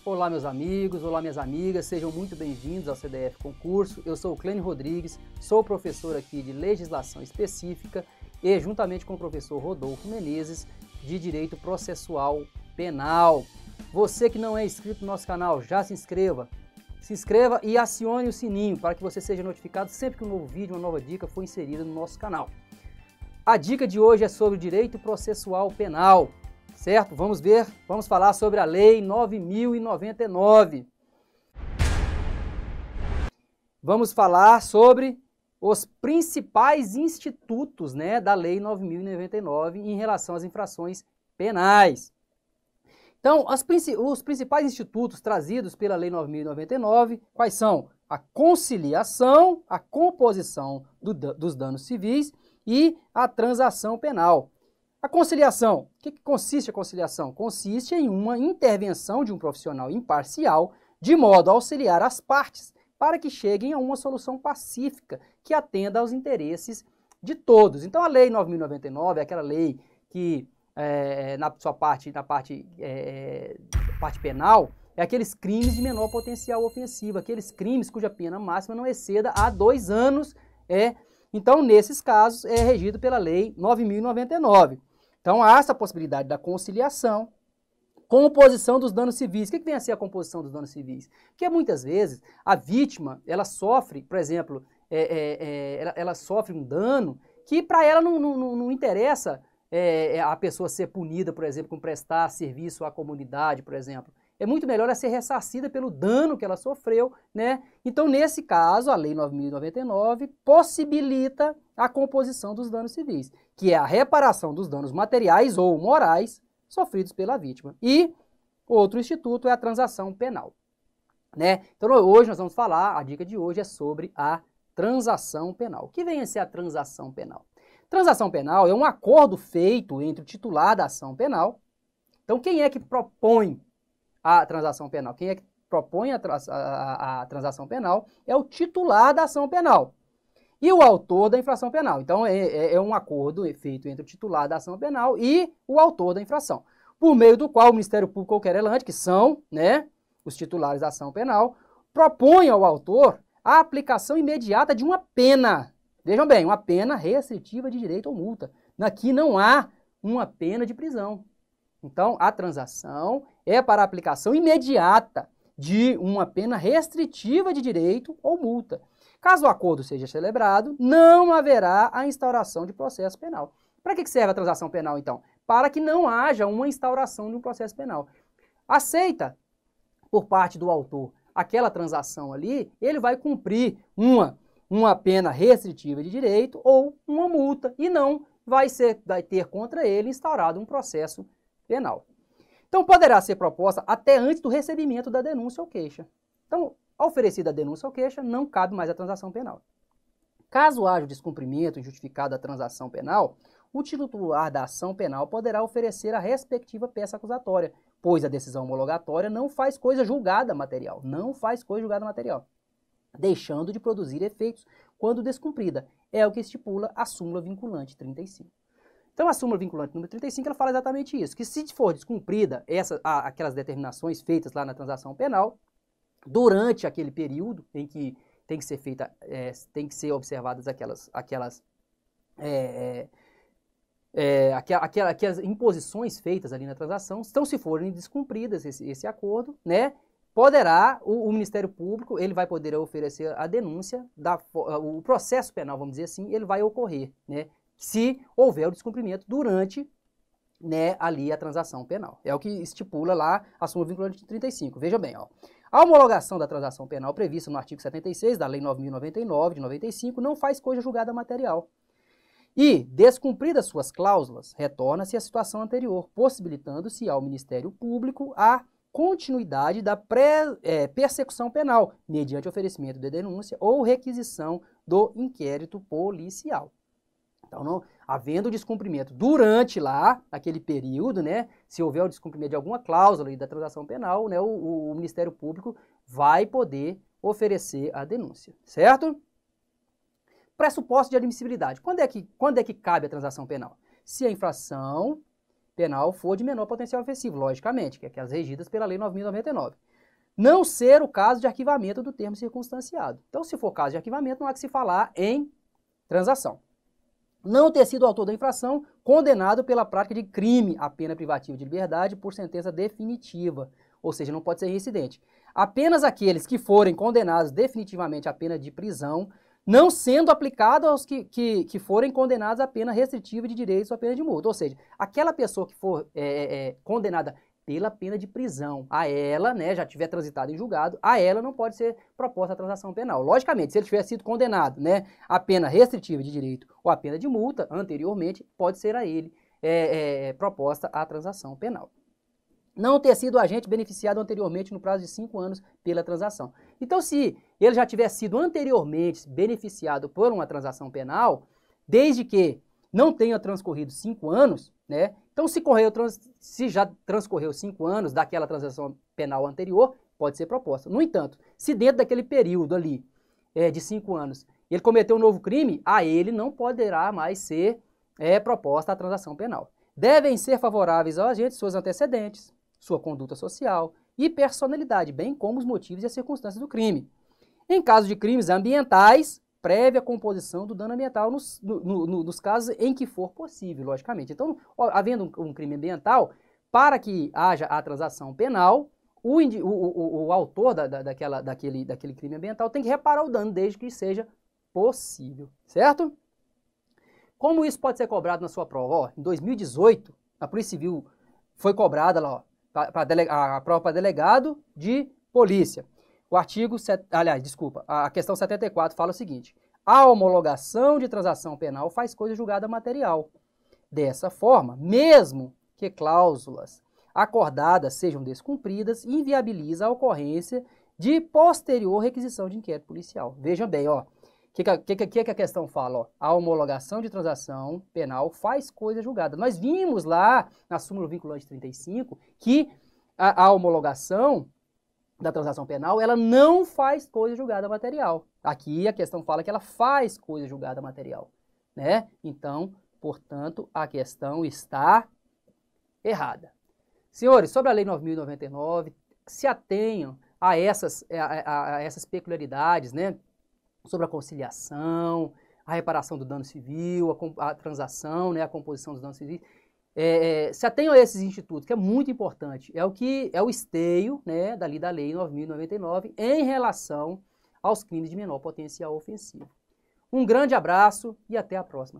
Olá meus amigos, olá minhas amigas, sejam muito bem-vindos ao CDF Concurso. Eu sou o Clênio Rodrigues, sou professor aqui de Legislação Específica e juntamente com o professor Rodolfo Menezes de Direito Processual Penal. Você que não é inscrito no nosso canal, já se inscreva e acione o sininho para que você seja notificado sempre que um novo vídeo, uma nova dica for inserida no nosso canal. A dica de hoje é sobre o Direito Processual Penal. Certo? Vamos falar sobre a Lei 9.099. Vamos falar sobre os principais institutos, da Lei 9.099 em relação às infrações penais. Então, os principais institutos trazidos pela Lei 9.099, quais são? A conciliação, a composição dos danos civis e a transação penal. A conciliação, o que consiste a conciliação? Consiste em uma intervenção de um profissional imparcial de modo a auxiliar as partes para que cheguem a uma solução pacífica que atenda aos interesses de todos. Então a Lei 9.099 é aquela lei que na parte penal é aqueles crimes de menor potencial ofensivo, aqueles crimes cuja pena máxima não exceda a 2 anos. Então nesses casos é regido pela Lei 9.099. Então, há essa possibilidade da conciliação, composição dos danos civis. O que vem a ser a composição dos danos civis? Porque muitas vezes a vítima, ela sofre, por exemplo, ela sofre um dano que para ela não interessa a pessoa ser punida, por exemplo, com prestar serviço à comunidade, por exemplo. É muito melhor ela ser ressarcida pelo dano que ela sofreu, Então, nesse caso, a Lei 9.099 possibilita a composição dos danos civis, que é a reparação dos danos materiais ou morais sofridos pela vítima. E outro instituto é a transação penal, Então, hoje nós vamos falar, a dica de hoje é sobre a transação penal. O que vem a ser a transação penal? Transação penal é um acordo feito entre o titular da ação penal. Então, quem é que propõe a transação penal? Quem é que propõe a transação penal é o titular da ação penal e o autor da infração penal. Então, é um acordo feito entre o titular da ação penal e o autor da infração, por meio do qual o Ministério Público ou querelante, que são os titulares da ação penal, propõe ao autor a aplicação imediata de uma pena. Vejam bem, uma pena restritiva de direito ou multa. Aqui não há uma pena de prisão. Então, a transação é para a aplicação imediata de uma pena restritiva de direito ou multa. Caso o acordo seja celebrado, não haverá a instauração de processo penal. Para que serve a transação penal, então? Para que não haja uma instauração de um processo penal. Aceita por parte do autor aquela transação ali, ele vai cumprir uma pena restritiva de direito ou uma multa e não vai ter contra ele instaurado um processo penal. Então, poderá ser proposta até antes do recebimento da denúncia ou queixa. Então, oferecida a denúncia ou queixa, não cabe mais a transação penal. Caso haja o descumprimento injustificado da transação penal, o titular da ação penal poderá oferecer a respectiva peça acusatória, pois a decisão homologatória não faz coisa julgada material, deixando de produzir efeitos quando descumprida. É o que estipula a súmula vinculante 35. Então, a súmula vinculante número 35, ela fala exatamente isso, que se for descumprida aquelas determinações feitas lá na transação penal, durante aquele período em que tem que ser observadas aquelas imposições feitas ali na transação, então, se forem descumpridas esse acordo, poderá o Ministério Público, ele vai poder oferecer a denúncia, o processo penal, vamos dizer assim, ele vai ocorrer, se houver o descumprimento durante ali a transação penal. É o que estipula lá a súmula vinculante 35. Veja bem, a homologação da transação penal prevista no artigo 76 da Lei 9.099 de 95 não faz coisa julgada material. E, descumpridas suas cláusulas, retorna-se à situação anterior, possibilitando-se ao Ministério Público a continuidade da persecução penal, mediante oferecimento de denúncia ou requisição do inquérito policial. Então, havendo descumprimento durante lá, aquele período, se houver o descumprimento de alguma cláusula da transação penal, o Ministério Público vai poder oferecer a denúncia, certo? Pressuposto de admissibilidade. Quando é que cabe a transação penal? Se a infração penal for de menor potencial ofensivo, logicamente, que é aquelas regidas pela Lei 9.099. não ser o caso de arquivamento do termo circunstanciado. Então, se for caso de arquivamento, não há que se falar em transação. Não ter sido autor da infração, condenado pela prática de crime a pena privativa de liberdade por sentença definitiva, ou seja, não pode ser reincidente. Apenas aqueles que forem condenados definitivamente à pena de prisão, não sendo aplicado aos que forem condenados à pena restritiva de direitos ou à pena de multa. Ou seja, aquela pessoa que for condenada pela pena de prisão, a ela, né, já tiver transitado em julgado, a ela não pode ser proposta a transação penal. Logicamente, se ele tiver sido condenado, né, à pena restritiva de direito ou à pena de multa, anteriormente, pode ser a ele proposta a transação penal. Não ter sido agente beneficiado anteriormente no prazo de 5 anos pela transação. Então, se ele já tiver sido anteriormente beneficiado por uma transação penal, desde que não tenha transcorrido 5 anos, né? Então, se já transcorreu 5 anos daquela transação penal anterior, pode ser proposta. No entanto, se dentro daquele período ali de 5 anos ele cometeu um novo crime, a ele não poderá mais ser proposta a transação penal. Devem ser favoráveis ao agente suas antecedentes, sua conduta social e personalidade, bem como os motivos e as circunstâncias do crime. Em caso de crimes ambientais, prévia composição do dano ambiental nos casos em que for possível, logicamente. Então, havendo um crime ambiental, para que haja a transação penal, o autor daquele crime ambiental tem que reparar o dano, desde que seja possível, certo? Como isso pode ser cobrado na sua prova? Ó, em 2018, a Polícia Civil foi cobrada lá, ó, a prova para delegado de polícia. O artigo, a questão 74 fala o seguinte: a homologação de transação penal faz coisa julgada material. Dessa forma, mesmo que cláusulas acordadas sejam descumpridas, inviabiliza a ocorrência de posterior requisição de inquérito policial. Vejam bem, ó, o que a questão fala? Ó, a homologação de transação penal faz coisa julgada. Nós vimos lá na súmula vinculante 35 que a homologação da transação penal, ela não faz coisa julgada material. Aqui a questão fala que ela faz coisa julgada material, né? Então, portanto, a questão está errada. Senhores, sobre a Lei 9.099, se atenham a essas peculiaridades, né? Sobre a conciliação, a reparação do dano civil, a transação, né? A composição dos danos civis. Se atenham a esses institutos, que é muito importante, é o esteio, né, da Lei 9.099 em relação aos crimes de menor potencial ofensivo. Um grande abraço e até a próxima.